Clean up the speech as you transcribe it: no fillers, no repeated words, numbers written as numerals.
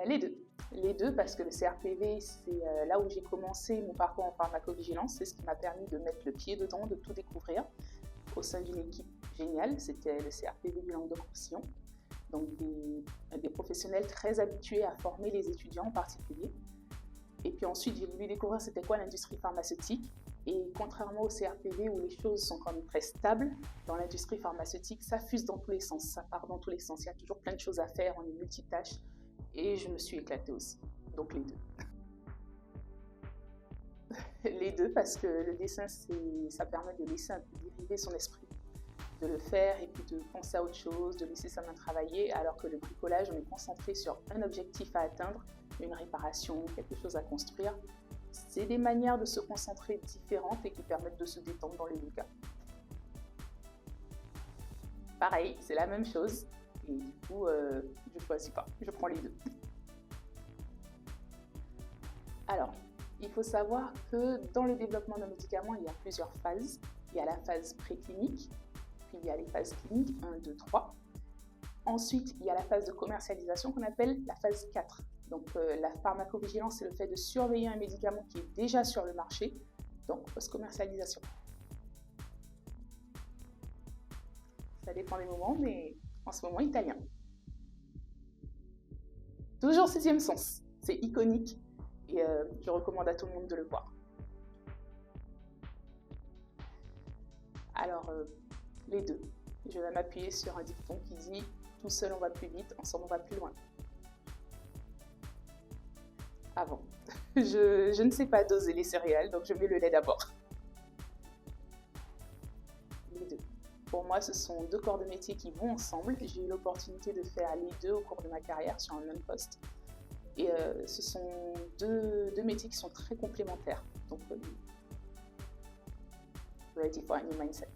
Les deux. Les deux, parce que le CRPV, c'est là où j'ai commencé mon parcours en pharmacovigilance. C'est ce qui m'a permis de mettre le pied dedans, de tout découvrir au sein d'une équipe géniale. C'était le CRPV du Languedoc-Roussillon. Donc des professionnels très habitués à former les étudiants en particulier. Et puis ensuite, j'ai voulu découvrir c'était quoi l'industrie pharmaceutique. Et contrairement au CRPV où les choses sont quand même très stables, dans l'industrie pharmaceutique, ça fuse dans tous les sens, ça part dans tous les sens. Il y a toujours plein de choses à faire, on est multitâche. Et je me suis éclatée aussi. Donc les deux. Les deux parce que le dessin, ça permet de laisser un peu dériver son esprit, de le faire et puis de penser à autre chose, de laisser sa main travailler, alors que le bricolage, on est concentré sur un objectif à atteindre, une réparation, quelque chose à construire. C'est des manières de se concentrer différentes et qui permettent de se détendre dans les deux cas. Pareil, c'est la même chose et du coup, je ne choisis pas, je prends les deux. Alors, il faut savoir que dans le développement d'un médicament, il y a plusieurs phases. Il y a la phase préclinique, puis il y a les phases cliniques 1, 2, 3. Ensuite, il y a la phase de commercialisation qu'on appelle la phase 4. Donc la pharmacovigilance, c'est le fait de surveiller un médicament qui est déjà sur le marché, donc post-commercialisation. Ça dépend des moments, mais en ce moment, italien. Toujours sixième sens, c'est iconique et je recommande à tout le monde de le voir. Alors, les deux. Je vais m'appuyer sur un dicton qui dit « Tout seul on va plus vite, ensemble on va plus loin ». Avant. Je ne sais pas doser les céréales, donc je mets le lait d'abord. Les deux. Pour moi, ce sont deux corps de métier qui vont ensemble. J'ai eu l'opportunité de faire les deux au cours de ma carrière sur un même poste. Et ce sont deux métiers qui sont très complémentaires. Donc, ready for a new mindset.